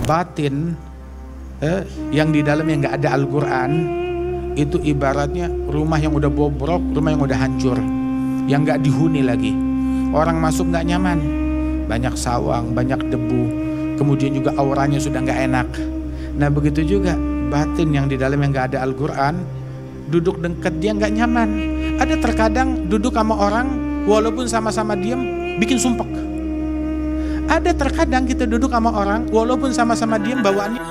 batin yang di dalamnya nggak ada Al-Quran, itu ibaratnya rumah yang udah bobrok, rumah yang udah hancur, yang nggak dihuni lagi. Orang masuk nggak nyaman, banyak sawang, banyak debu, kemudian juga auranya sudah nggak enak. Nah begitu juga batin yang di dalamnya nggak ada Al-Quran, duduk dekat dia nggak nyaman. Ada terkadang duduk sama orang walaupun sama-sama diem bikin sumpek. Ada terkadang kita duduk sama orang walaupun sama-sama diem bawaannya.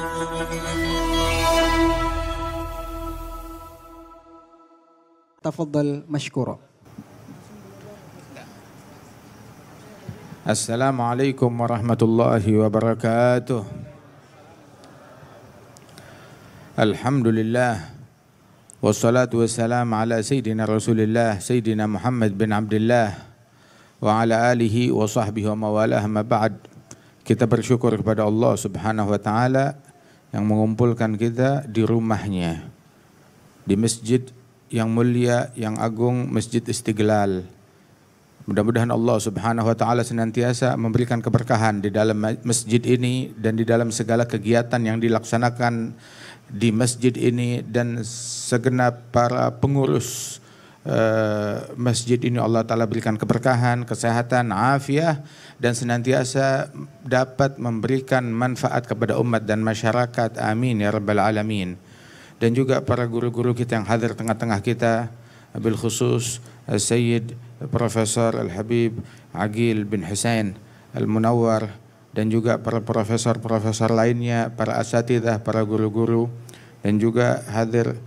Tafadhal mashkura. Assalamualaikum warahmatullahi wabarakatuh. Alhamdulillah. Wassalatu wassalamu ala Sayyidina Rasulillah Sayyidina Muhammad bin Abdullah wa ala alihi wa sahbihi wa mawalah, ma ba'd. Kita bersyukur kepada Allah subhanahu wa ta'ala yang mengumpulkan kita di rumahnya, di masjid yang mulia, yang agung, Masjid Istiqlal. Mudah-mudahan Allah subhanahu wa ta'ala senantiasa memberikan keberkahan di dalam masjid ini dan di dalam segala kegiatan yang dilaksanakan di masjid ini, dan segenap para pengurus masjid ini Allah ta'ala berikan keberkahan, kesehatan, afiah, dan senantiasa dapat memberikan manfaat kepada umat dan masyarakat. Amin ya rabbal alamin. Dan juga para guru-guru kita yang hadir tengah-tengah kita, bil khusus Sayyid Profesor Al-Habib Aqil bin Husain Al-Munawwar, dan juga para profesor-profesor lainnya, para asatidzah, para guru-guru, dan juga hadir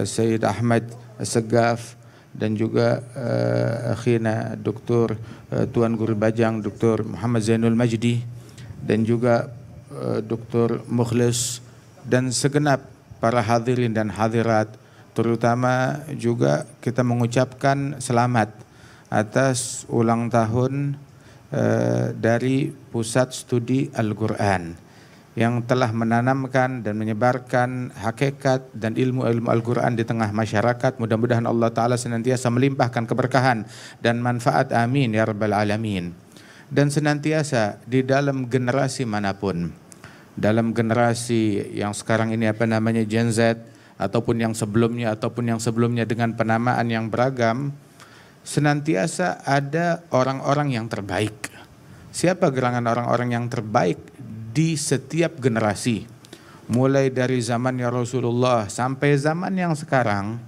Sayyid Ahmad As-Saggaf, dan juga akhina Dr. Tuan Guru Bajang Dr. Muhammad Zainul Majdi, dan juga Dr. Mukhlis, dan segenap para hadirin dan hadirat. Terutama juga kita mengucapkan selamat atas ulang tahun dari Pusat Studi Al-Quran yang telah menanamkan dan menyebarkan hakikat dan ilmu-ilmu Al-Quran di tengah masyarakat. Mudah-mudahan Allah Ta'ala senantiasa melimpahkan keberkahan dan manfaat. Amin ya rabbal alamin. Dan senantiasa di dalam generasi manapun, dalam generasi yang sekarang ini Gen Z, ataupun yang sebelumnya dengan penamaan yang beragam, senantiasa ada orang-orang yang terbaik. Siapa gerangan orang-orang yang terbaik di setiap generasi? Mulai dari zamannya Rasulullah sampai zaman yang sekarang,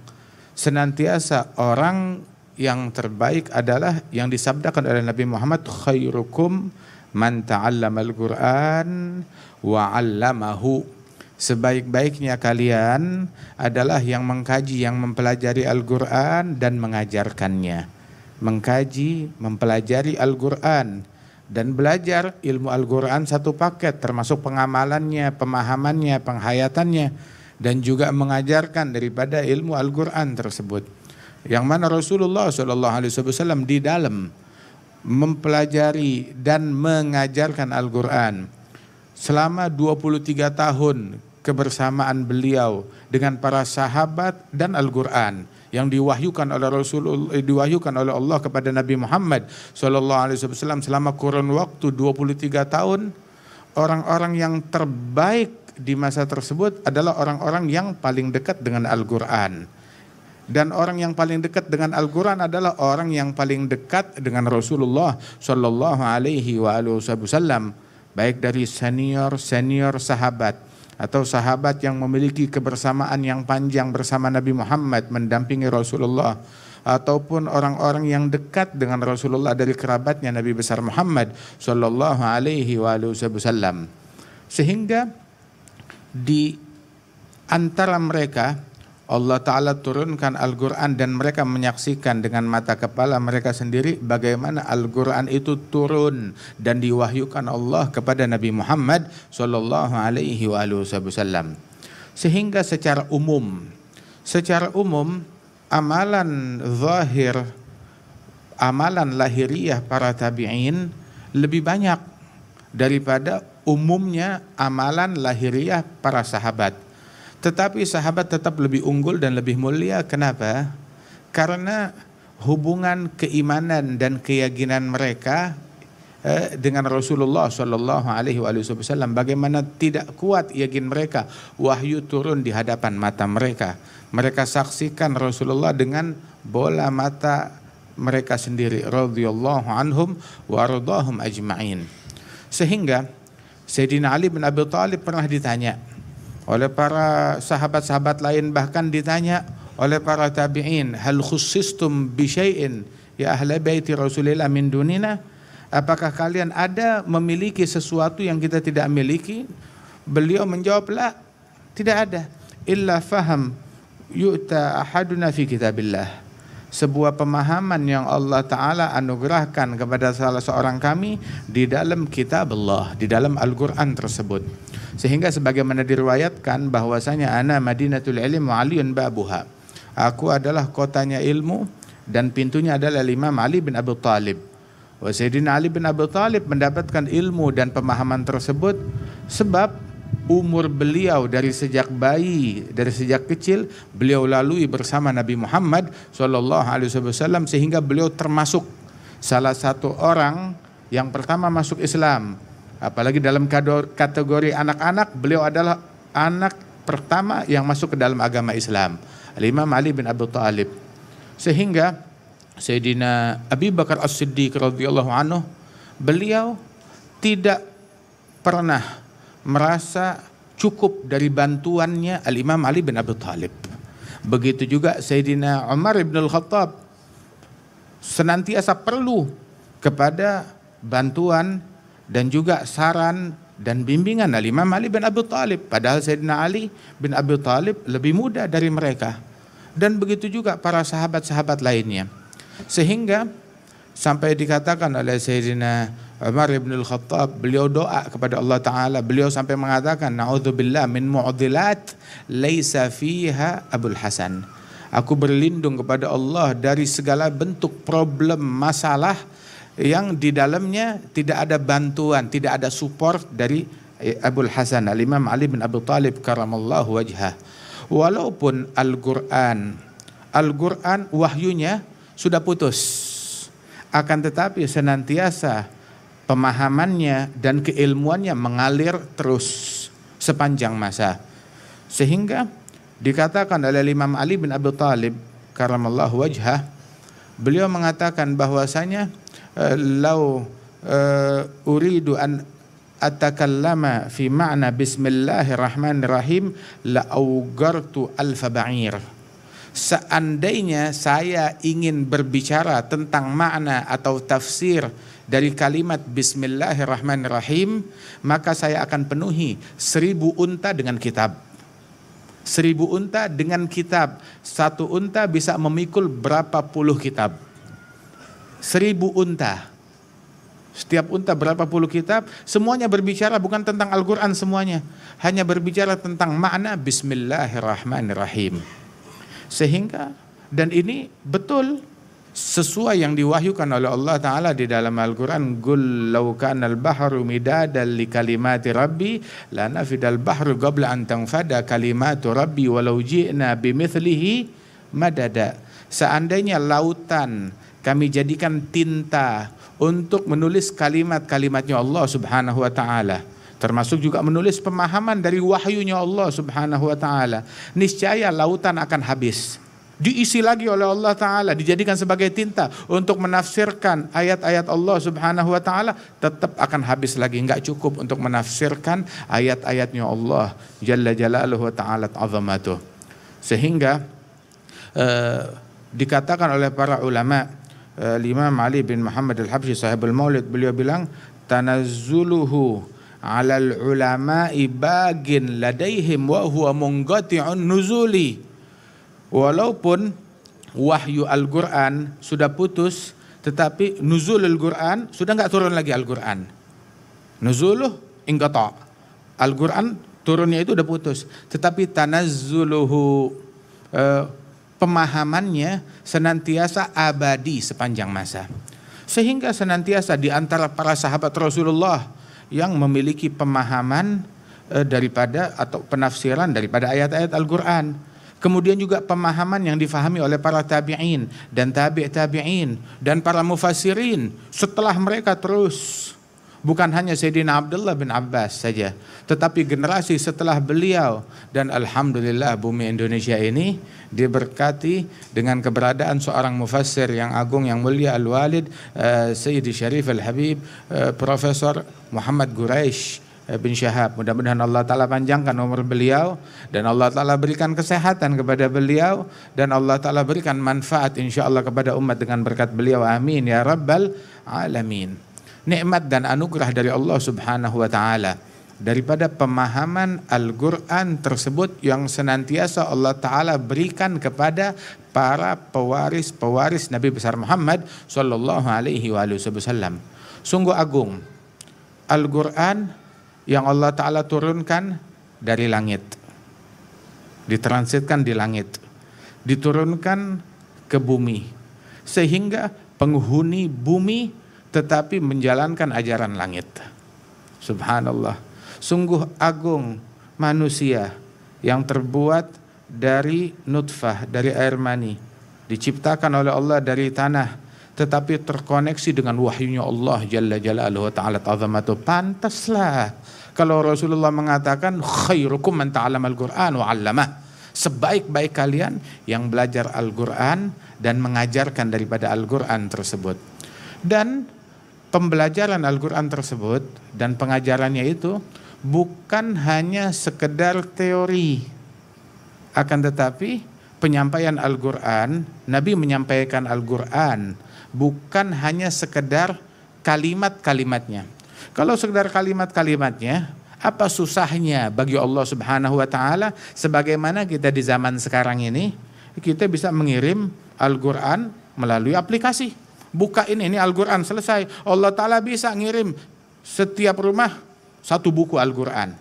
senantiasa orang yang terbaik adalah yang disabdakan oleh Nabi Muhammad, khairukum man ta'allamal Qur'an wa 'allamahu. Sebaik-baiknya kalian adalah yang mengkaji, yang mempelajari Al-Quran dan mengajarkannya. Mengkaji, mempelajari Al-Quran dan belajar ilmu Al-Quran satu paket, termasuk pengamalannya, pemahamannya, penghayatannya, dan juga mengajarkan daripada ilmu Al-Quran tersebut. Yang mana Rasulullah SAW di dalam mempelajari dan mengajarkan Al-Quran selama 23 tahun kebersamaan beliau dengan para sahabat dan Al-Quran yang diwahyukan oleh Rasulullah, diwahyukan oleh Allah kepada Nabi Muhammad SAW selama kurun waktu 23 tahun. Orang-orang yang terbaik di masa tersebut adalah orang-orang yang paling dekat dengan Al-Quran. Dan orang yang paling dekat dengan Al-Quran adalah orang yang paling dekat dengan Rasulullah SAW, baik dari senior sahabat atau sahabat yang memiliki kebersamaan yang panjang bersama Nabi Muhammad mendampingi Rasulullah, ataupun orang-orang yang dekat dengan Rasulullah dari kerabatnya Nabi besar Muhammad SAW. Sehingga di antara mereka Allah Ta'ala turunkan Al-Quran dan mereka menyaksikan dengan mata kepala mereka sendiri bagaimana Al-Quran itu turun dan diwahyukan Allah kepada Nabi Muhammad SAW. Sehingga secara umum amalan zahir, amalan lahiriah para tabi'in lebih banyak daripada umumnya amalan lahiriah para sahabat. Tetapi sahabat tetap lebih unggul dan lebih mulia. Kenapa? Karena hubungan keimanan dan keyakinan mereka dengan Rasulullah Shallallahu Alaihi Wasallam. Bagaimana tidak kuat yakin mereka, wahyu turun di hadapan mata mereka. Mereka saksikan Rasulullah dengan bola mata mereka sendiri. Radhiyallahu anhum wa radahum ajma'in. Sehingga Sayyidina Ali bin Abi Thalib pernah ditanya oleh para sahabat-sahabat lain, bahkan ditanya oleh para tabi'in, hal khussistum bi syai'in ya ahla baiti Rasulillah min dunina? Apakah kalian ada memiliki sesuatu yang kita tidak miliki? Beliau menjawab, la, tidak ada. Illa faham yu'ta ahaduna fi kitabillah. Sebuah pemahaman yang Allah Ta'ala anugerahkan kepada salah seorang kami di dalam kitab Allah, di dalam Al-Quran tersebut. Sehingga sebagaimana diriwayatkan bahwasanya ana madinatul ilm wa aliyun babuha. Aku adalah kotanya ilmu dan pintunya adalah Imam Ali bin Abi Thalib. Sayyidina Ali bin Abi Thalib mendapatkan ilmu dan pemahaman tersebut sebab umur beliau dari sejak bayi, dari sejak kecil beliau lalui bersama Nabi Muhammad SAW, sehingga beliau termasuk salah satu orang yang pertama masuk Islam. Apalagi dalam kategori anak-anak, beliau adalah anak pertama yang masuk ke dalam agama Islam, Imam Ali bin Abi Thalib. Sehingga Sayyidina Abi Bakar As-Siddiq radhiyallahu anhu, beliau tidak pernah merasa cukup dari bantuannya Al-Imam Ali bin Abi Thalib. Begitu juga Sayyidina Umar bin Al-Khattab senantiasa perlu kepada bantuan dan juga saran dan bimbingan Al-Imam Ali bin Abi Thalib. Padahal Sayyidina Ali bin Abi Thalib lebih muda dari mereka. Dan begitu juga para sahabat-sahabat lainnya. Sehingga sampai dikatakan oleh Sayyidina Umar bin Al-Khattab, beliau doa kepada Allah Ta'ala, beliau sampai mengatakan, na'udzubillah min mu'dilat laisa fiha Abul Hasan. Aku berlindung kepada Allah dari segala bentuk problem, masalah yang di dalamnya tidak ada bantuan, tidak ada support dari Abul Hasan, Al-Imam Ali bin Abi Thalib karamallahu wajhah. Walaupun Al-Quran wahyunya sudah putus, akan tetapi senantiasa pemahamannya dan keilmuannya mengalir terus sepanjang masa. Sehingga dikatakan oleh Imam Ali bin Abi Thalib karamallahu wajhah, beliau mengatakan bahwasanya lau uridu an atakallama fi ma'na bismillahirrahmanirrahim la augartu alfa ba'ir. Seandainya saya ingin berbicara tentang makna atau tafsir dari kalimat bismillahirrahmanirrahim, maka saya akan penuhi 1000 unta dengan kitab. 1000 unta dengan kitab. Satu unta bisa memikul berapa puluh kitab. 1000 unta. Setiap unta berapa puluh kitab. Semuanya berbicara bukan tentang Al-Quran semuanya. Hanya berbicara tentang makna bismillahirrahmanirrahim. Sehingga, dan ini betul sesuai yang diwahyukan oleh Allah Ta'ala di dalam Al-Quran. Qul law kana al-bahru midadan li kalimati rabbi la nafidal bahru qabla an tanfada kalimatu rabbi walau ji'na bimithlihi madada. Seandainya lautan kami jadikan tinta untuk menulis kalimat-kalimatnya Allah Subhanahu wa Ta'ala, termasuk juga menulis pemahaman dari wahyunya Allah Subhanahu wa Ta'ala, niscaya lautan akan habis. Diisi lagi oleh Allah Ta'ala, dijadikan sebagai tinta untuk menafsirkan ayat-ayat Allah Subhanahu wa Ta'ala, tetap akan habis lagi, enggak cukup untuk menafsirkan ayat-ayatnya Allah Jalla Jalaluhu wa Ta'ala azamatuh. Sehingga dikatakan oleh para ulama, Imam Ali bin Muhammad Al-Habsyi sahibul Maulid, beliau bilang tanazzuluhu alal ulama'i bagin ladaihim wa huwa munqati'un nuzuli. Walaupun wahyu Al-Quran sudah putus, tetapi nuzul Al-Quran sudah enggak turun lagi Al-Quran. Nuzuluh inqata'. Al-Quran turunnya itu udah putus, tetapi tanazzuluhu pemahamannya senantiasa abadi sepanjang masa. Sehingga senantiasa di antara para sahabat Rasulullah yang memiliki pemahaman daripada atau penafsiran daripada ayat-ayat Al-Quran. Kemudian juga pemahaman yang difahami oleh para tabi'in dan tabi'in dan para mufassirin setelah mereka terus. Bukan hanya Sayyidina Abdullah bin Abbas saja, tetapi generasi setelah beliau. Dan alhamdulillah bumi Indonesia ini diberkati dengan keberadaan seorang mufassir yang agung, yang mulia, Al-Walid Sayyidi Syarif Al-Habib Profesor Muhammad Quraisy bin Syahab. Mudah-mudahan Allah Ta'ala panjangkan umur beliau, dan Allah Ta'ala berikan kesehatan kepada beliau, dan Allah Ta'ala berikan manfaat insyaAllah kepada umat dengan berkat beliau. Amin ya Rabbal Alamin. Nikmat dan anugerah dari Allah Subhanahu wa Ta'ala daripada pemahaman Al-Quran tersebut yang senantiasa Allah Ta'ala berikan kepada para pewaris Nabi besar Muhammad Sallallahu Alaihi Wasallam. Sungguh agung Al-Quran yang Allah Ta'ala turunkan dari langit, ditransitkan di langit, diturunkan ke bumi, sehingga penghuni bumi tetapi menjalankan ajaran langit. Subhanallah. Sungguh agung manusia yang terbuat dari nutfah, dari air mani, diciptakan oleh Allah dari tanah, tetapi terkoneksi dengan wahyunya Allah Jalla Jalaluhu Ta'ala Ta'zamatu. Pantaslah kalau Rasulullah mengatakan khairukum man ta'allamal Qur'an wa 'allamah. Sebaik-baik kalian yang belajar Al-Quran dan mengajarkan daripada Al-Quran tersebut. Dan pembelajaran Al-Quran tersebut dan pengajarannya itu bukan hanya sekedar teori, akan tetapi penyampaian Al-Quran, Nabi menyampaikan Al-Quran bukan hanya sekedar kalimat-kalimatnya. Kalau sekedar kalimat-kalimatnya, apa susahnya bagi Allah Subhanahu wa Ta'ala? Sebagaimana kita di zaman sekarang ini, kita bisa mengirim Al-Quran melalui aplikasi. Buka ini Al-Quran, selesai. Allah Ta'ala bisa ngirim setiap rumah satu buku Al-Quran.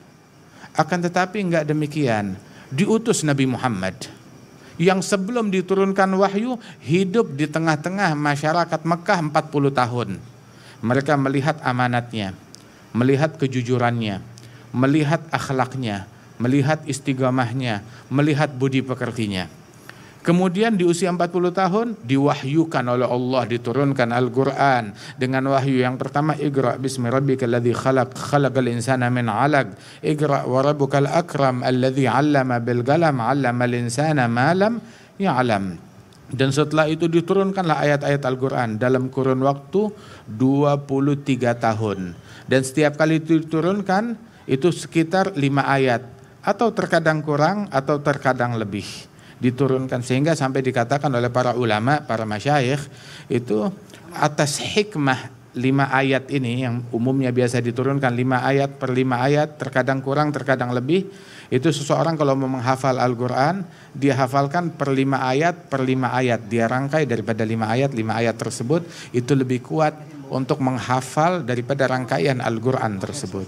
Akan tetapi enggak demikian. Diutus Nabi Muhammad yang sebelum diturunkan wahyu hidup di tengah-tengah masyarakat Mekah 40 tahun. Mereka melihat amanatnya, melihat kejujurannya, melihat akhlaknya, melihat istiqamahnya, melihat budi pekertinya. Kemudian di usia 40 tahun diwahyukan oleh Allah, diturunkan Al-Quran dengan wahyu yang pertama, Iqra bismi rabbikal ladzi khalaq, khalaqal insana min 'alaq, Iqra wa rabbukal akram alladzi 'allama bil qalam, 'allamal insana ma lam ya'lam. Dan setelah itu diturunkanlah ayat-ayat Al-Quran dalam kurun waktu 23 tahun. Dan setiap kali itu diturunkan itu sekitar 5 ayat, atau terkadang kurang atau terkadang lebih diturunkan, sehingga sampai dikatakan oleh para ulama, para masyayikh itu atas hikmah 5 ayat ini yang umumnya biasa diturunkan 5 ayat per 5 ayat, terkadang kurang terkadang lebih. Itu seseorang kalau mau menghafal Al-Quran, dia hafalkan per 5 ayat per 5 ayat, dia rangkai daripada 5 ayat tersebut, itu lebih kuat untuk menghafal daripada rangkaian Al-Quran tersebut.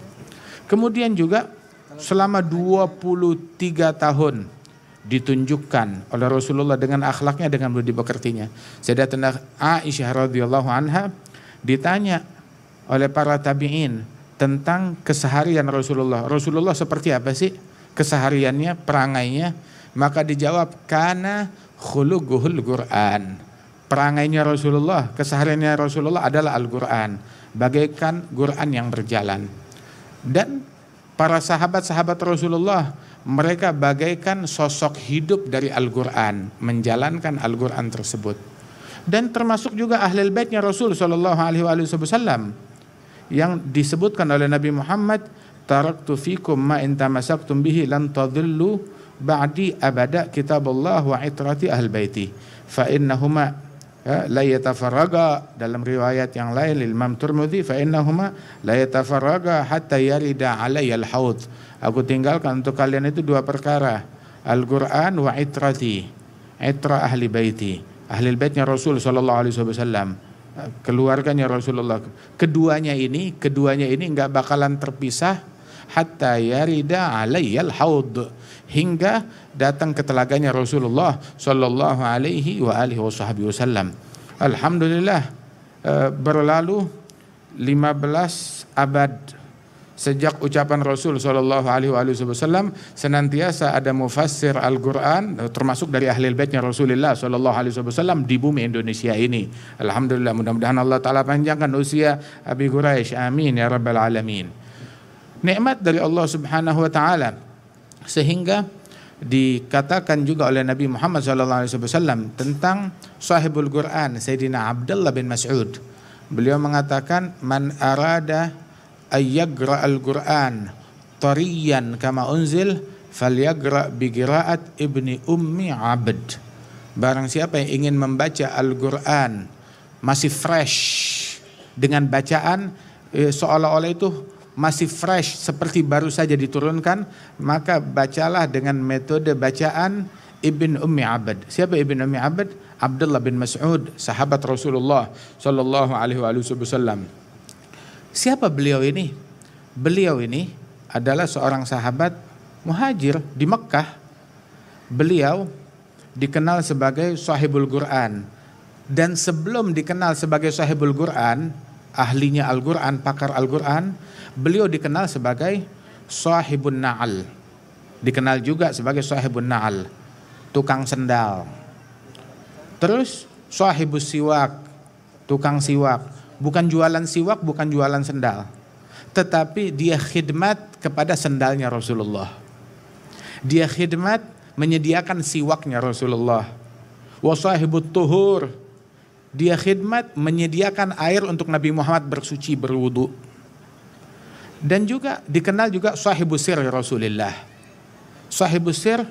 Kemudian juga selama 23 tahun ditunjukkan oleh Rasulullah dengan akhlaknya, dengan budi pekertinya. Sayyidatina Aisyah radhiyallahu anha ditanya oleh para tabi'in tentang keseharian Rasulullah. Rasulullah seperti apa sih kesehariannya, perangainya? Maka dijawab, kana khuluquhul Qur'an. Perangainya Rasulullah, kesehariannya Rasulullah adalah Al-Quran, bagaikan Quran yang berjalan. Dan para sahabat-sahabat Rasulullah, mereka bagaikan sosok hidup dari Al-Quran, menjalankan Al-Quran tersebut. Dan termasuk juga Ahlul Baitnya Rasul Sallallahu Alaihi Wasallam yang disebutkan oleh Nabi Muhammad, taraktu fikum ma in tamasaktum bihi lan tadillu ba'di abada kitabullah wa itrati ahl baiti fa innahuma la yatafarraga, dalam riwayat yang lain Imam Tirmidzi, fa innahuma la yatafarraga hatta yarida alayya al-haud. Aku tinggalkan untuk kalian itu 2 perkara, Al-Quran wa itrati, itra ahli baiti, ahli baitnya Rasul sallallahu alaihi wasallam, keluarganya Rasulullah. Keduanya ini enggak bakalan terpisah hatta yarida alayyal haud, hingga datang ke telaganya Rasulullah sallallahu alaihi wa alihi wasallam. Alhamdulillah, berlalu 15 abad sejak ucapan Rasul SAW senantiasa ada mufassir Al-Quran termasuk dari ahli baitnya Rasulullah SAW di bumi Indonesia ini. Alhamdulillah, mudah-mudahan Allah Ta'ala panjangkan usia Abi Quraisy, amin ya rabbal alamin. Nikmat dari Allah Subhanahu wa Ta'ala, sehingga dikatakan juga oleh Nabi Muhammad SAW tentang sahibul Quran Sayyidina Abdullah bin Mas'ud. Beliau mengatakan, man arada ayyagra al-Quran tariyan kama unzil falyagra bi qiraat ibni ummi abd. Barang siapa yang ingin membaca Al-Quran masih fresh dengan bacaan seolah-olah itu masih fresh seperti baru saja diturunkan, maka bacalah dengan metode bacaan Ibn Ummi Abd. Siapa Ibn Ummi Abd? Abdullah bin Mas'ud, sahabat Rasulullah sallallahu alaihi wasallam. Siapa beliau ini? Beliau ini adalah seorang sahabat muhajir di Mekkah. Beliau dikenal sebagai sahibul Quran, dan sebelum dikenal sebagai sahibul Quran, ahlinya Al-Quran, pakar Al-Quran, beliau dikenal sebagai sahibun na'al. Dikenal juga sebagai sahibun na'al, tukang sendal. Terus sahibus siwak, tukang siwak. Bukan jualan siwak, bukan jualan sendal, tetapi dia khidmat kepada sendalnya Rasulullah. Dia khidmat menyediakan siwaknya Rasulullah. Wa sahibut tuhur, dia khidmat menyediakan air untuk Nabi Muhammad bersuci, berwudu. Dan juga dikenal juga sahibus sir Rasulullah. Sahibus sir,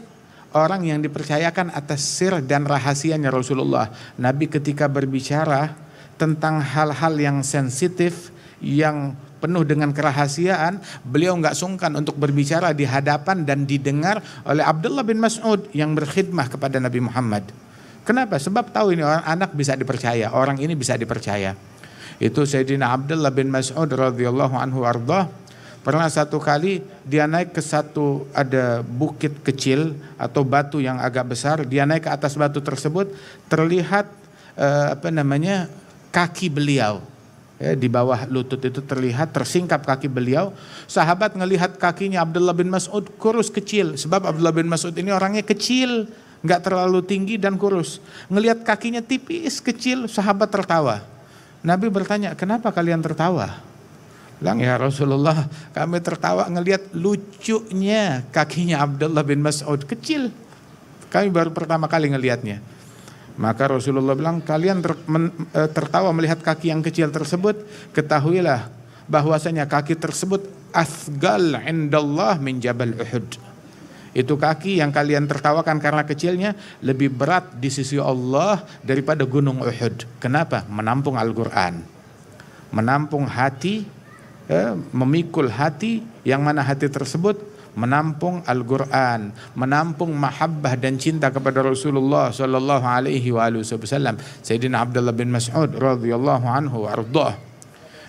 orang yang dipercayakan atas sir dan rahasianya Rasulullah. Nabi ketika berbicara tentang hal-hal yang sensitif, yang penuh dengan kerahasiaan, beliau nggak sungkan untuk berbicara di hadapan dan didengar oleh Abdullah bin Mas'ud yang berkhidmah kepada Nabi Muhammad. Kenapa? Sebab tahu ini orang anak bisa dipercaya, orang ini bisa dipercaya. Itu Sayyidina Abdullah bin Mas'ud radhiyallahu anhu ardah. Pernah satu kali dia naik ke satu, ada bukit kecil atau batu yang agak besar. Dia naik ke atas batu tersebut, terlihat kaki beliau. Di bawah lutut itu terlihat tersingkap kaki beliau. Sahabat ngelihat kakinya Abdullah bin Mas'ud kurus kecil, sebab Abdullah bin Mas'ud ini orangnya kecil, nggak terlalu tinggi dan kurus. Ngelihat kakinya tipis kecil, sahabat tertawa. Nabi bertanya, kenapa kalian tertawa? Bilang, ya Rasulullah, kami tertawa ngelihat lucunya kakinya Abdullah bin Mas'ud kecil. Kami baru pertama kali ngelihatnya. Maka Rasulullah bilang, kalian tertawa melihat kaki yang kecil tersebut, ketahuilah bahwasanya kaki tersebut asgal indallah min jabal Uhud. Itu kaki yang kalian tertawakan karena kecilnya lebih berat di sisi Allah daripada gunung Uhud. Kenapa? Menampung Al-Quran, menampung hati, memikul hati, yang mana hati tersebut menampung Al-Quran, menampung mahabbah dan cinta kepada Rasulullah sallallahu alaihi wasallam. Sayyidina Abdullah bin Mas'ud radhiyallahu anhu ardah.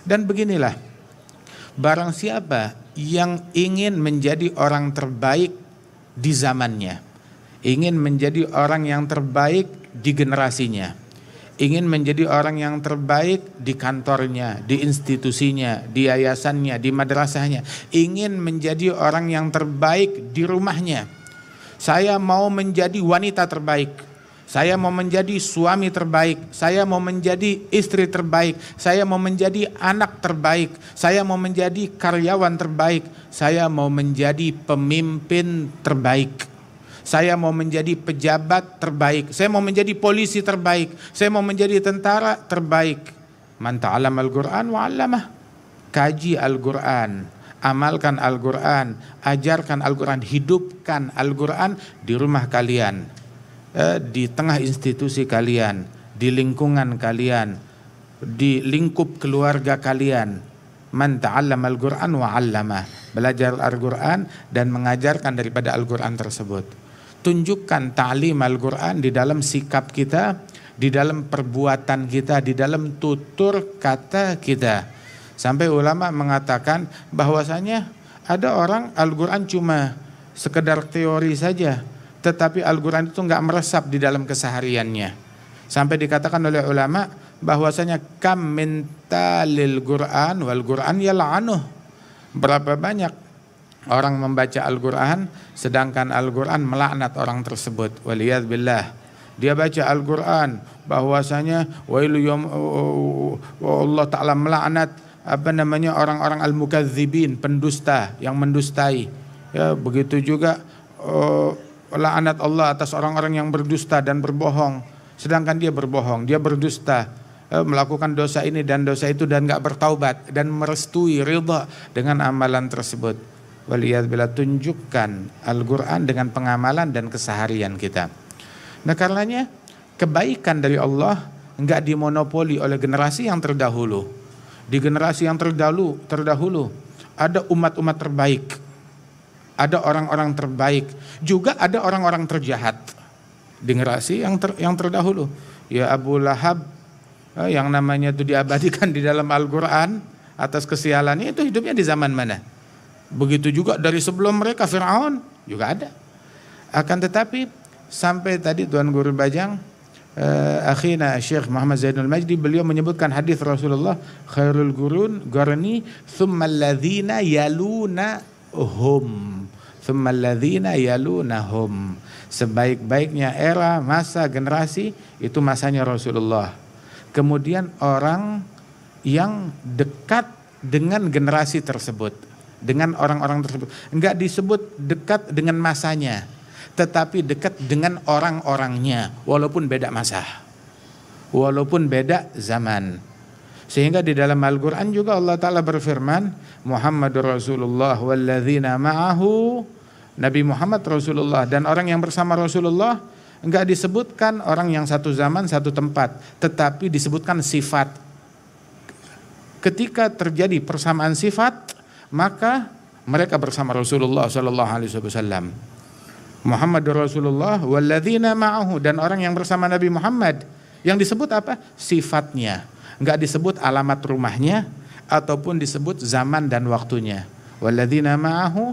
Dan beginilah, barang siapa yang ingin menjadi orang terbaik di zamannya, ingin menjadi orang yang terbaik di generasinya, ingin menjadi orang yang terbaik di kantornya, di institusinya, di yayasannya, di madrasahnya, ingin menjadi orang yang terbaik di rumahnya. Saya mau menjadi wanita terbaik, saya mau menjadi suami terbaik, saya mau menjadi istri terbaik, saya mau menjadi anak terbaik, saya mau menjadi karyawan terbaik, saya mau menjadi pemimpin terbaik, saya mau menjadi pejabat terbaik, saya mau menjadi polisi terbaik, saya mau menjadi tentara terbaik. Man ta'allama al-Quran wa 'allamah. Kaji Al-Quran, amalkan Al-Quran, ajarkan Al-Quran, hidupkan Al-Quran di rumah kalian, di tengah institusi kalian, di lingkungan kalian, di lingkup keluarga kalian. Man ta'allama al-Quran wa 'allamah. Belajar Al-Quran dan mengajarkan daripada Al-Quran tersebut. Tunjukkan ta'lim Al-Quran di dalam sikap kita, di dalam perbuatan kita, di dalam tutur kata kita. Sampai ulama mengatakan bahwasanya ada orang Al-Quran cuma sekedar teori saja, tetapi Al-Quran itu enggak meresap di dalam kesehariannya. Sampai dikatakan oleh ulama bahwasanya kam min talil Quran wal Quran yal'anuh. Berapa banyak orang membaca Al-Quran sedangkan Al-Quran melaknat orang tersebut. Waliyadzubillah. Dia baca Al-Quran bahwasanya Allah Ta'ala melaknat orang-orang al-mukadzibin, pendusta yang mendustai. Ya, begitu juga laknat Allah atas orang-orang yang berdusta dan berbohong. Sedangkan dia berbohong, dia berdusta, melakukan dosa ini dan dosa itu dan gak bertaubat dan merestui ridha dengan amalan tersebut. Waliyadzubillah. Tunjukkan Al-Quran dengan pengamalan dan keseharian kita. Nah, karenanya kebaikan dari Allah enggak dimonopoli oleh generasi yang terdahulu. Di generasi yang terdahulu ada umat-umat terbaik, ada orang-orang terbaik, juga ada orang-orang terjahat. Di generasi yang terdahulu, ya Abu Lahab, yang namanya itu diabadikan di dalam Al-Quran atas kesialannya, itu hidupnya di zaman mana? Begitu juga dari sebelum mereka, Fir'aun juga ada. Akan tetapi sampai tadi Tuan Guru Bajang, akhina Syekh Muhammad Zainul Majdi, beliau menyebutkan hadis Rasulullah, khairul qurun qarni thumma alladhina yalunahum, thumma alladhina yalunahum. Sebaik-baiknya era, masa, generasi itu masanya Rasulullah. Kemudian orang yang dekat dengan generasi tersebut, dengan orang-orang tersebut. Enggak disebut dekat dengan masanya, tetapi dekat dengan orang-orangnya, walaupun beda masa, walaupun beda zaman. Sehingga di dalam Al-Quran juga Allah Ta'ala berfirman, Muhammadur Rasulullah walladzina ma'ahu, Nabi Muhammad Rasulullah dan orang yang bersama Rasulullah. Enggak disebutkan orang yang satu zaman satu tempat, tetapi disebutkan sifat. Ketika terjadi persamaan sifat, maka mereka bersama Rasulullah sallallahu alaihi wasallam. Muhammadur Rasulullah walladzina ma'ahu, dan orang yang bersama Nabi Muhammad. Yang disebut apa? Sifatnya. Enggak disebut alamat rumahnya ataupun disebut zaman dan waktunya. Walladzina ma'ahu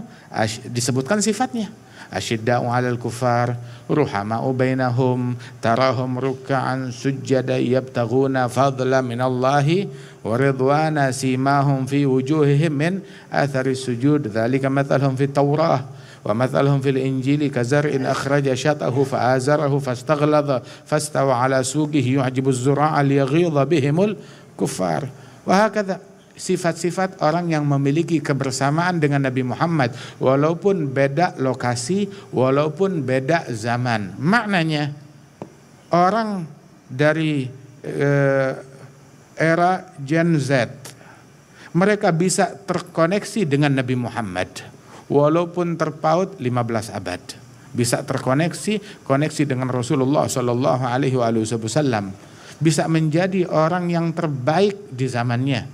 disebutkan sifatnya. Asyidda'u 'alal kufar, ruhama'u bainahum, tarahum ruk'an sujjada yabtaghuna fadlan minallahi wa ridwana simahum fi wujuhihim min athari sujud, dzalika mathaluhum fit Taurah wa mathaluhum fil Injili kazar'in akhraja syatahu fa'azarahu fastaghlada fastawa 'ala suqihi yu'jibu az-zura'a liyaghidha bihimul kuffar. Wa hakadha, sifat-sifat orang yang memiliki kebersamaan dengan Nabi Muhammad walaupun beda lokasi, walaupun beda zaman. Maknanya orang dari era Gen Z, mereka bisa terkoneksi dengan Nabi Muhammad walaupun terpaut 15 abad. Bisa koneksi dengan Rasulullah sallallahu alaihi wasallam. Bisa menjadi orang yang terbaik di zamannya.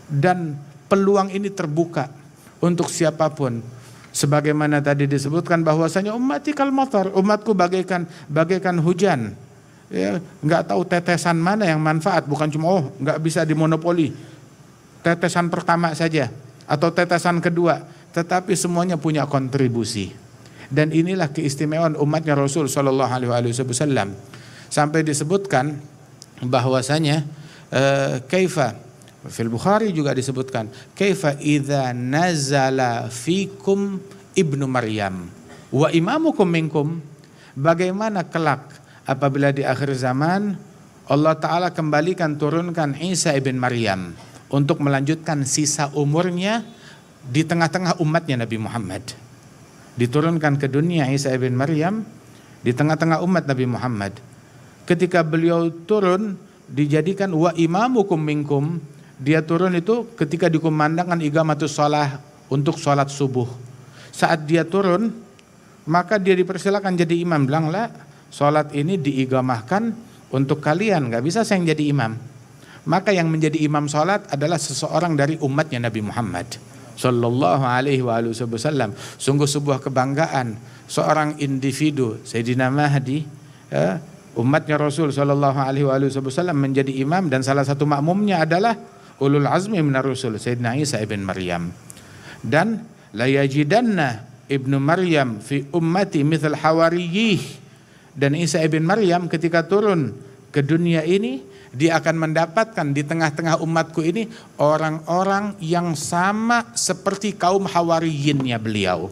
Dan peluang ini terbuka untuk siapapun, sebagaimana tadi disebutkan bahwasanya ummati kal matar, umatku bagaikan hujan. Ya, nggak tahu tetesan mana yang manfaat, bukan cuma nggak bisa dimonopoli tetesan pertama saja atau tetesan kedua, tetapi semuanya punya kontribusi. Dan inilah keistimewaan umatnya Rasul sallallahu alaihi wasallam. Sampai disebutkan bahwasanya kaifa fil Bukhari juga disebutkan, kaifa idza nazala fikum ibnu Maryam wa imamukum minkum, bagaimana kelak apabila di akhir zaman Allah Ta'ala turunkan Isa ibn Maryam untuk melanjutkan sisa umurnya di tengah-tengah umatnya Nabi Muhammad. Diturunkan ke dunia Isa ibn Maryam di tengah-tengah umat Nabi Muhammad. Ketika beliau turun dijadikan wa imamukum minkum, dia turun itu ketika dikumandangkan iqamatus shalah untuk sholat subuh. Saat dia turun, maka dia dipersilakan jadi imam. Bilang lah, sholat ini diigamahkan untuk kalian, gak bisa saya yang jadi imam. Maka yang menjadi imam sholat adalah seseorang dari umatnya Nabi Muhammad sallallahu alaihi wasallam. Sungguh sebuah kebanggaan seorang individu Sayyidina Mahdi, umatnya Rasul sallallahu alaihi wasallam, menjadi imam, dan salah satu makmumnya adalah ulul azmi minar rusul Sayyidina Isa ibn Maryam. Dan la yajidanna ibnu Maryam fi ummati mithal hawariyih, dan Isa ibn Maryam ketika turun ke dunia ini dia akan mendapatkan di tengah-tengah umatku ini orang-orang yang sama seperti kaum Hawariyinnya beliau.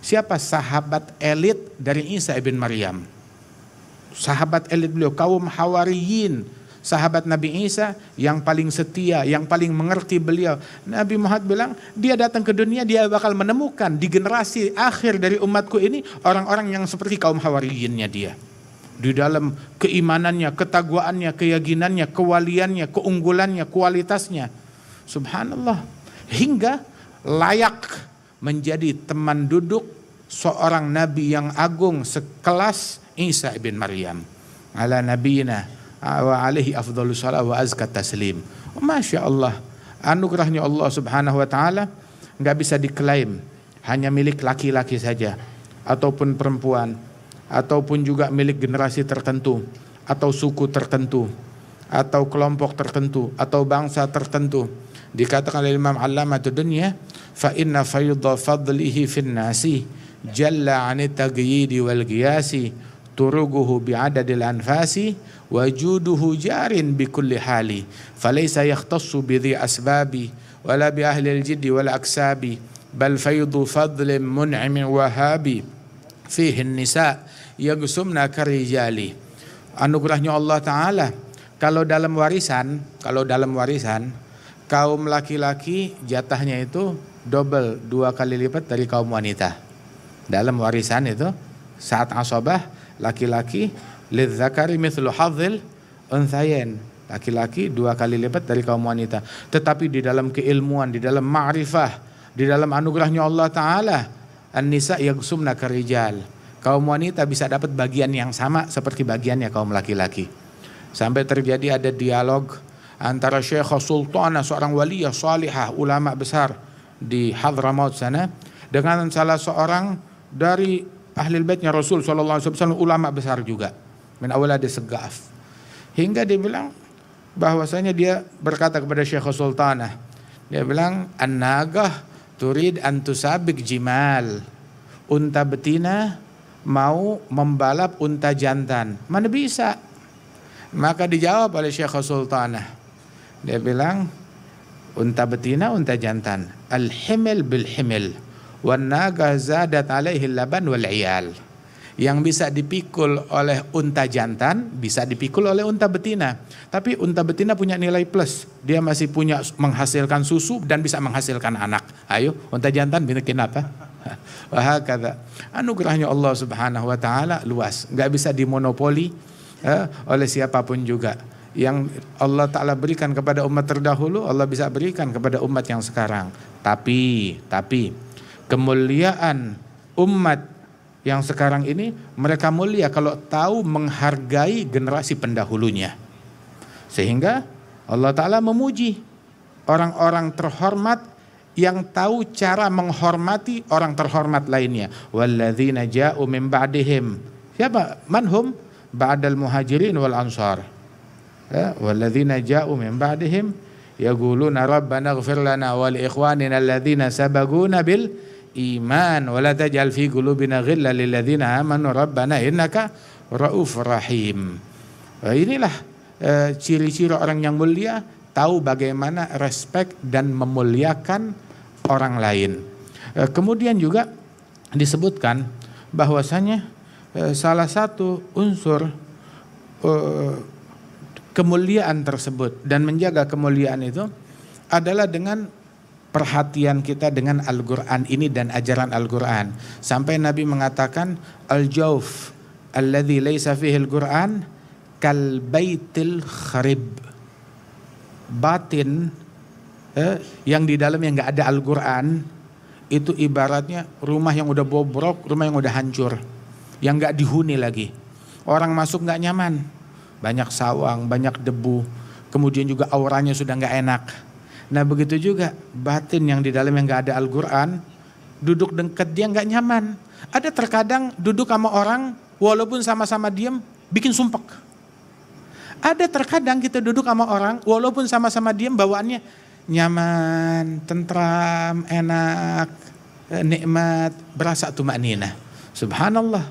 Siapa sahabat elit dari Isa ibn Maryam? Sahabat elit beliau, kaum Hawariyin. Sahabat Nabi Isa yang paling setia, yang paling mengerti beliau. Nabi Muhammad bilang, dia datang ke dunia, dia bakal menemukan di generasi akhir dari umatku ini orang-orang yang seperti kaum Hawariyinnya dia. Di dalam keimanannya, ketakwaannya, keyakinannya, kewaliannya, keunggulannya, kualitasnya. Subhanallah. Hingga layak menjadi teman duduk seorang Nabi yang agung sekelas Isa ibn Maryam. Ala nabiyina wa alaihi afdhalus salat wa azkat taslim. Masya Allah, anugerahnya Allah subhanahu wa ta'ala gak bisa diklaim hanya milik laki-laki saja, ataupun perempuan, ataupun juga milik generasi tertentu, atau suku tertentu, atau kelompok tertentu, atau bangsa tertentu. Dikatakan oleh Imam Allamatud Dunya, fa inna faydha fadlihi fin nasi jalla 'anit taghyidi wal qiyasi turuguhu bi'adadil anfasi wajuduhu jarin bikulli hali falaysa yakhtassu bidhi asbabi wala bi ahli al-jiddi wal aksabi bal faydu fadlin mun'imin wahabi fihi an-nisa yagsumna karijali. Anugerahnya Allah Ta'ala, kalau dalam warisan kaum laki-laki jatahnya itu double, 2 kali lipat dari kaum wanita. Dalam warisan itu saat asabah, laki-laki lidzakari mithlu hadzil unthayain, laki-laki 2 kali lipat dari kaum wanita. Tetapi di dalam keilmuan, di dalam ma'rifah, di dalam anugerahnya Allah Ta'ala, an-nisa yagsumna karijal, kaum wanita bisa dapat bagian yang sama seperti bagiannya kaum laki-laki. Sampai terjadi ada dialog antara Syekh Sultanah, seorang waliyah salihah, ulama besar di Hadramaut sana, dengan salah seorang dari ahli baitnya Rasul SAW, ulama besar juga, min awaladi segaf. Hingga dia bilang bahwasanya dia berkata kepada Syekh Sultanah, dia bilang, an-nagah turid an tusabik jimal, unta betina mau membalap unta jantan, mana bisa? Maka dijawab oleh Syekh Sultanah, dia bilang, unta betina, unta jantan, al-himil bil-himil wan naga zadat alaihi laban wal iyal. Yang bisa dipikul oleh unta jantan bisa dipikul oleh unta betina. Tapi unta betina punya nilai plus, dia masih punya menghasilkan susu dan bisa menghasilkan anak. Ayo, unta jantan bikin apa? Wah, kata anugerahnya Allah Subhanahu wa Ta'ala luas, nggak bisa dimonopoli oleh siapapun juga. Yang Allah Ta'ala berikan kepada umat terdahulu, Allah bisa berikan kepada umat yang sekarang. Tapi kemuliaan umat yang sekarang ini, mereka mulia kalau tahu menghargai generasi pendahulunya. Sehingga Allah Ta'ala memuji orang-orang terhormat yang tahu cara menghormati orang terhormat lainnya. Walladzina ja'u min ba'dihim. Siapa? Manhum? Ba'dal muhajirin wal ansar. Walladzina ja'u min ba'dihim yaquluna rabbana ighfir lana wa li ikhwanina alladzina sabaquna bil iman wa la taj'al fi qulubina ghillan lil ladzina amanu rabbana innaka raufur rahim. Inilah ciri-ciri orang yang mulia, tahu bagaimana respect dan memuliakan orang lain. Kemudian juga disebutkan bahwasanya salah satu unsur kemuliaan tersebut dan menjaga kemuliaan itu adalah dengan perhatian kita dengan Al-Quran ini dan ajaran Al-Quran. Sampai Nabi mengatakan, al-jawf alladhi laysa fihi al-Quran kal baitil kharib. Batin yang di dalamnya nggak ada Al-Quran itu ibaratnya rumah yang udah bobrok, rumah yang udah hancur, yang nggak dihuni lagi. Orang masuk nggak nyaman, banyak sawang, banyak debu, kemudian juga auranya sudah nggak enak. Nah begitu juga batin yang di dalamnya nggak ada Al-Quran, duduk dekat dia nggak nyaman. Ada terkadang duduk sama orang walaupun sama-sama diam bikin sumpek. Ada terkadang kita duduk sama orang walaupun sama-sama diam bawaannya nyaman, tentram, enak, nikmat, berasa tumakninah. Subhanallah.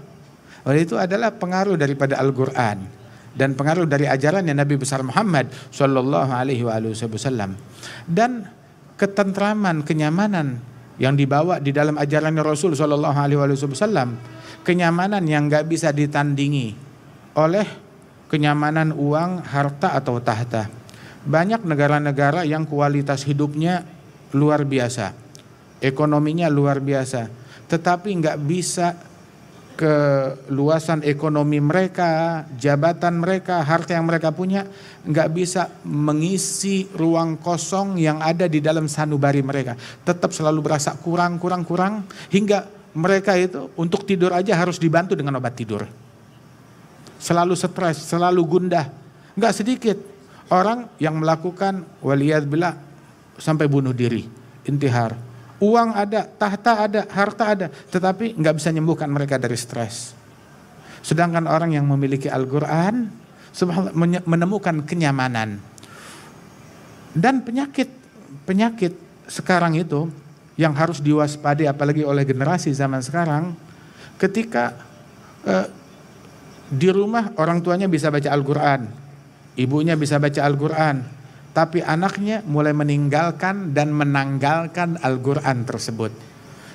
Oleh itu adalah pengaruh daripada Al-Quran dan pengaruh dari ajarannya Nabi besar Muhammad sallallahu alaihi wasallam. Dan ketentraman, kenyamanan yang dibawa di dalam ajarannya Rasul sallallahu alaihi wasallam, kenyamanan yang enggak bisa ditandingi oleh kenyamanan uang, harta atau tahta. Banyak negara-negara yang kualitas hidupnya luar biasa, ekonominya luar biasa, tetapi enggak bisa keluasan ekonomi mereka, jabatan mereka, harta yang mereka punya nggak bisa mengisi ruang kosong yang ada di dalam sanubari mereka. Tetap selalu berasa kurang hingga mereka itu untuk tidur aja harus dibantu dengan obat tidur. Selalu stres, selalu gundah. Nggak sedikit orang yang melakukan waliyadzubillah sampai bunuh diri, intihar. Uang ada, tahta ada, harta ada, tetapi nggak bisa menyembuhkan mereka dari stres. Sedangkan orang yang memiliki Al-Quran subhanallah menemukan kenyamanan. Dan penyakit sekarang itu yang harus diwaspadai apalagi oleh generasi zaman sekarang, ketika di rumah orang tuanya bisa baca Al-Quran, ibunya bisa baca Al-Quran, tapi anaknya mulai meninggalkan dan menanggalkan Al-Quran tersebut.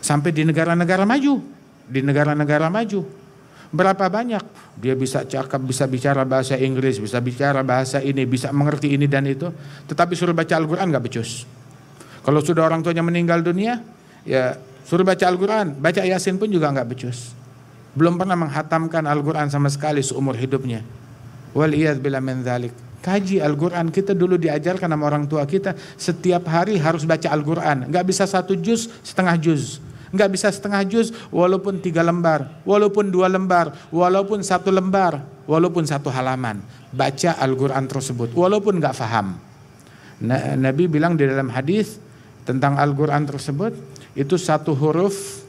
Sampai di negara-negara maju. Berapa banyak dia bisa cakap, bisa bicara bahasa Inggris, bisa bicara bahasa ini, bisa mengerti ini dan itu, tetapi suruh baca Al-Quran gak becus. Kalau sudah orang tuanya meninggal dunia, ya suruh baca Al-Quran, baca Yasin pun juga gak becus. Belum pernah menghatamkan Al-Quran sama sekali seumur hidupnya. Waliyadzubillah min dzalik. Kaji Al-Quran, kita dulu diajarkan sama orang tua kita setiap hari harus baca Al-Quran. Gak bisa 1 juz, setengah juz. Gak bisa setengah juz walaupun 3 lembar, walaupun 2 lembar, walaupun 1 lembar, walaupun 1 halaman. Baca Al-Quran tersebut walaupun gak faham. Nabi bilang di dalam hadis tentang Al-Quran tersebut, itu 1 huruf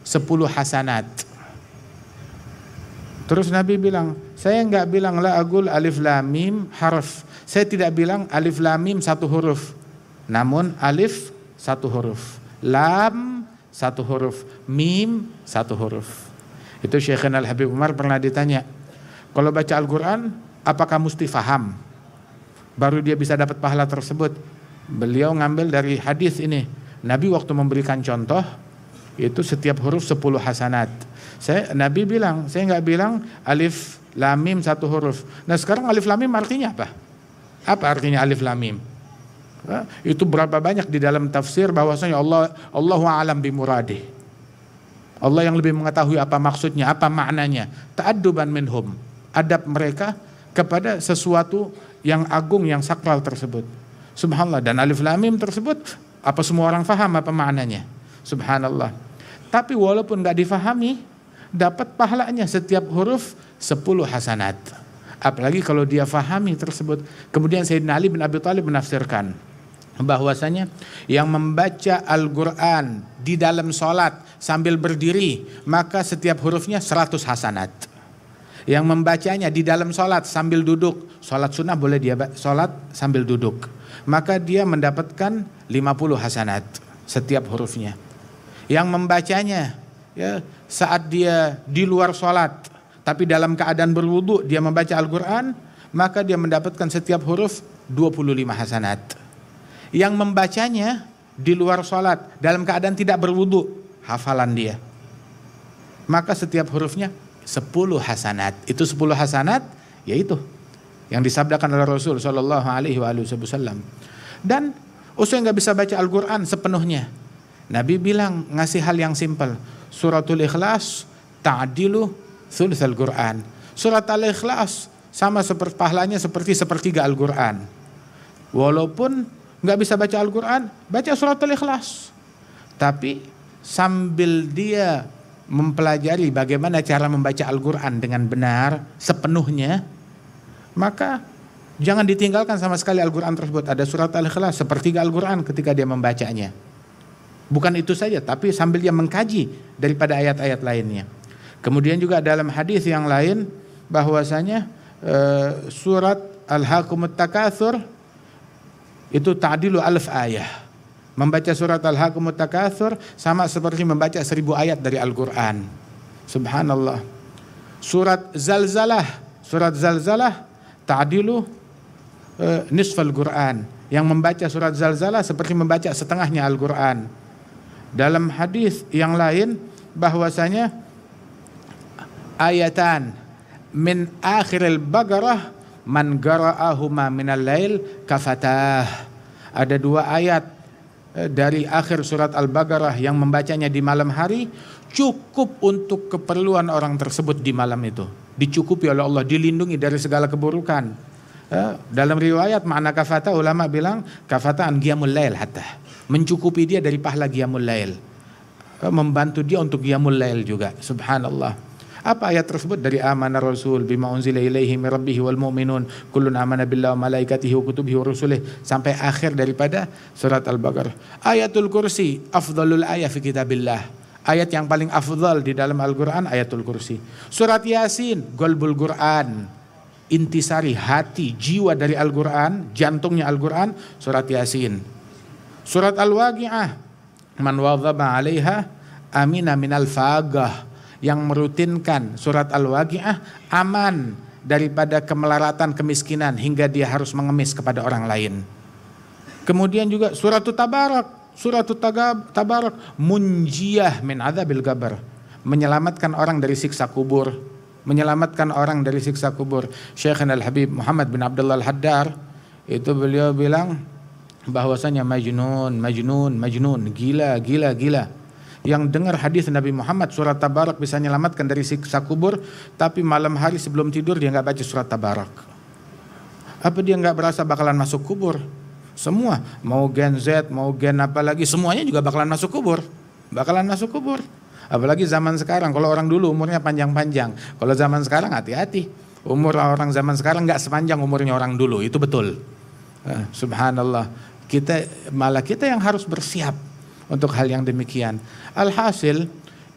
10 hasanat. Terus Nabi bilang, saya enggak bilang la agul alif lam mim harf. Saya tidak bilang alif lam mim 1 huruf. Namun alif 1 huruf, lam 1 huruf, mim 1 huruf. Itu Syekhana Al-Habib Umar pernah ditanya, kalau baca Al-Quran apakah mesti faham baru dia bisa dapat pahala tersebut? Beliau ngambil dari hadis ini. Nabi waktu memberikan contoh itu setiap huruf 10 hasanat. Nabi bilang, saya nggak bilang alif lam mim 1 huruf. Nah sekarang alif lam mim artinya apa? Apa artinya alif lam mim? Itu berapa banyak di dalam tafsir bahwasanya Allahu a'lam bimuradih. Allah yang lebih mengetahui apa maksudnya, apa maknanya. Ta'adduban minhum, adab mereka kepada sesuatu yang agung, yang sakral tersebut. Subhanallah. Dan alif lam mim tersebut apa semua orang faham apa maknanya? Subhanallah. Tapi walaupun nggak difahami, dapat pahalanya setiap huruf 10 hasanat. Apalagi kalau dia fahami tersebut. Kemudian Sayyidina Ali bin Abi Thalib menafsirkan bahwasanya yang membaca Al-Quran di dalam sholat sambil berdiri, maka setiap hurufnya 100 hasanat. Yang membacanya di dalam sholat sambil duduk, sholat sunnah boleh dia sholat sambil duduk, maka dia mendapatkan 50 hasanat setiap hurufnya. Yang membacanya ya, saat dia di luar sholat tapi dalam keadaan berwudu dia membaca Al-Quran, maka dia mendapatkan setiap huruf 25 hasanat. Yang membacanya di luar sholat dalam keadaan tidak berwudu, hafalan dia, maka setiap hurufnya 10 hasanat. Itu 10 hasanat yaitu yang disabdakan oleh Rasul sallallahu alaihi wasallam. Dan saya nggak bisa baca Al-Quran sepenuhnya. Nabi bilang ngasih hal yang simpel. Suratul Ikhlas ta'dilu thulutsal Quran. Surat Al-Ikhlas sama seperti pahalanya seperti sepertiga Al-Quran. Walaupun nggak bisa baca Al-Quran, baca surat Al-Ikhlas. Tapi sambil dia mempelajari bagaimana cara membaca Al-Quran dengan benar sepenuhnya, maka jangan ditinggalkan sama sekali Al-Quran tersebut. Ada surat Al-Ikhlas sepertiga Al-Quran ketika dia membacanya. Bukan itu saja, tapi sambil dia mengkaji daripada ayat-ayat lainnya. Kemudian juga dalam hadis yang lain bahwasanya surat Al-Hakumut Takatsur itu ta'dilu 1000 ayah. Membaca surat Al-Hakumut Takatsur sama seperti membaca 1000 ayat dari Al-Quran. Subhanallah. Surat Zalzalah ta'dilu nisfal Qur'an. Yang membaca surat Zalzalah seperti membaca setengahnya Al-Qur'an. Dalam hadis yang lain bahwasanya ayatan min akhiril Baqarah man qara'ahuma minal lail kafatah. Ada 2 ayat dari akhir surat Al-Baqarah yang membacanya di malam hari cukup untuk keperluan orang tersebut di malam itu. Dicukupi oleh Allah, dilindungi dari segala keburukan. Dalam riwayat makna kafata, ulama bilang kafata an qiyamul lail, hatta mencukupi dia dari pahala qiyamul lail, membantu dia untuk qiyamul lail juga. Subhanallah. Apa ayat tersebut? Dari amana rasul bima unzila ilaihi min rabbih wal mu'minun kullun amana billahi wa malaikatihi wa kutubihi wa rusulihi sampai akhir daripada surat Al-Baqarah. Ayatul Kursi afdalul ayat fi kitabillah. Ayat yang paling afdal di dalam Al-Qur'an ayatul Kursi. Surat Yasin qalbul Qur'an, intisari hati jiwa dari Al-Qur'an, jantungnya Al-Qur'an, surat Yasin. Surat Al-Waqi'ah man wadhaba 'alaiha amina minal fagah, yang merutinkan surat Al-Waqi'ah aman daripada kemelaratan kemiskinan hingga dia harus mengemis kepada orang lain. Kemudian juga suratul Tabarak munjiyah min adzabil qabr, menyelamatkan orang dari siksa kubur, menyelamatkan orang dari siksa kubur. Syekhana Al-Habib Muhammad bin Abdullah Al-Haddar itu beliau bilang bahwasanya majnun, gila. Yang dengar hadis Nabi Muhammad surat Tabarak bisa menyelamatkan dari siksa kubur, tapi malam hari sebelum tidur dia nggak baca surat Tabarak. Apa dia nggak berasa bakalan masuk kubur? Semua, mau gen Z, mau gen apa lagi, semuanya juga bakalan masuk kubur. Apalagi zaman sekarang, kalau orang dulu umurnya panjang-panjang, kalau zaman sekarang hati-hati. Umur orang zaman sekarang nggak sepanjang umurnya orang dulu, itu betul. Subhanallah, kita yang harus bersiap untuk hal yang demikian. Alhasil,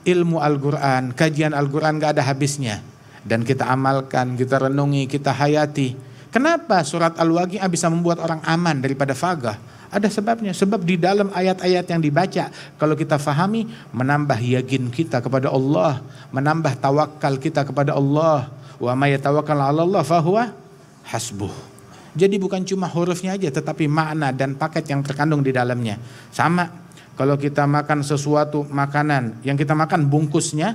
ilmu Al-Quran, kajian Al-Quran gak ada habisnya. Dan kita amalkan, kita renungi, kita hayati. Kenapa surat Al-Waqi'ah bisa membuat orang aman daripada fagah? Ada sebabnya. Sebab di dalam ayat-ayat yang dibaca, kalau kita fahami, menambah yakin kita kepada Allah, menambah tawakal kita kepada Allah. Wa may yatawakkal 'ala Allah fahuwa hasbuh. Jadi bukan cuma hurufnya aja, tetapi makna dan paket yang terkandung di dalamnya. Sama, kalau kita makan sesuatu makanan, yang kita makan bungkusnya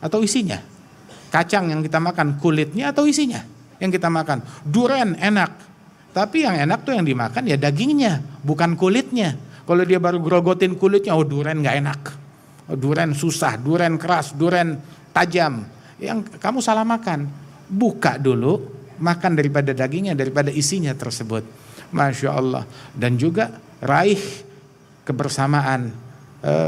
atau isinya? Kacang yang kita makan kulitnya atau isinya? Yang kita makan. Durian enak, tapi yang enak tuh yang dimakan ya dagingnya, bukan kulitnya. Kalau dia baru grogotin kulitnya, oh durian gak enak, durian susah, durian keras, durian tajam. Yang kamu salah makan. Buka dulu, makan daripada dagingnya, daripada isinya tersebut. Masya Allah. Dan juga raih kebersamaan,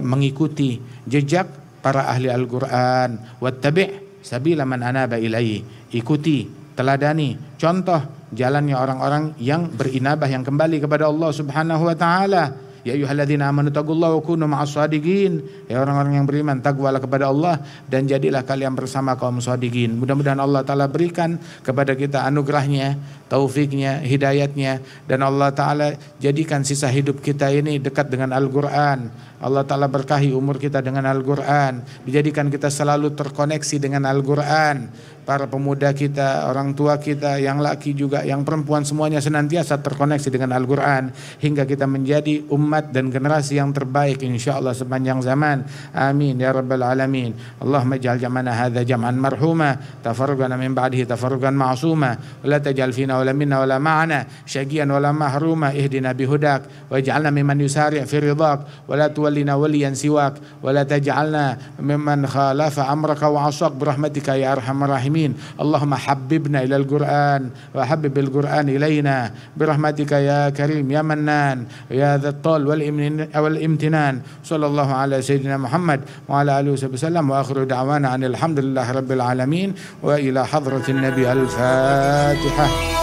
mengikuti jejak para ahli Al-Quran. Wattabi' sabila man anaba ilaihi. Ikuti, teladani, contoh jalannya orang-orang yang berinabah, yang kembali kepada Allah Subhanahu wa taala. Ya ayyuhalladzina amanu taqullaha wa kunu ma'as shadiqin. Ya orang-orang yang beriman, takwalah kepada Allah dan jadilah kalian bersama kaum shadiqin. Mudah-mudahan Allah taala berikan kepada kita anugerahnya, taufiknya, hidayatnya, dan Allah taala jadikan sisa hidup kita ini dekat dengan Al-Qur'an. Allah taala berkahi umur kita dengan Al-Qur'an, dijadikan kita selalu terkoneksi dengan Al-Qur'an. Para pemuda kita, orang tua kita, yang laki juga, yang perempuan, semuanya senantiasa terkoneksi dengan Al-Qur'an hingga kita menjadi umat dan generasi yang terbaik insyaallah sepanjang zaman. Amin ya rabbal alamin. Allahumma ij'al jam'ana hadza jam'an marhuma, tafarraqana min ba'dihi tafarruqan ma'suma, wa la taj'al fina wa la minna wa la ma'ana syaqiyan wa la mahruma, ihdina bihudak waj'alna mimman yusari' fi ridhak wa la tuwallina waliyan siwak wa la taj'alna mimman khalafa amraka wa 'asak birahmatika ya arhamar rahimin. Allahumma habbibna ilal Qur'an wa habbibil Qur'an ilaina birahmatika ya karim ya mannan ya dzattal wal imtinan. Sallallahu ala sayyidina Muhammad wa ala alihi wasallam wa akhiru da'wana alhamdulillahi rabbil alamin wa ila hadratin nabi al-Fatihah.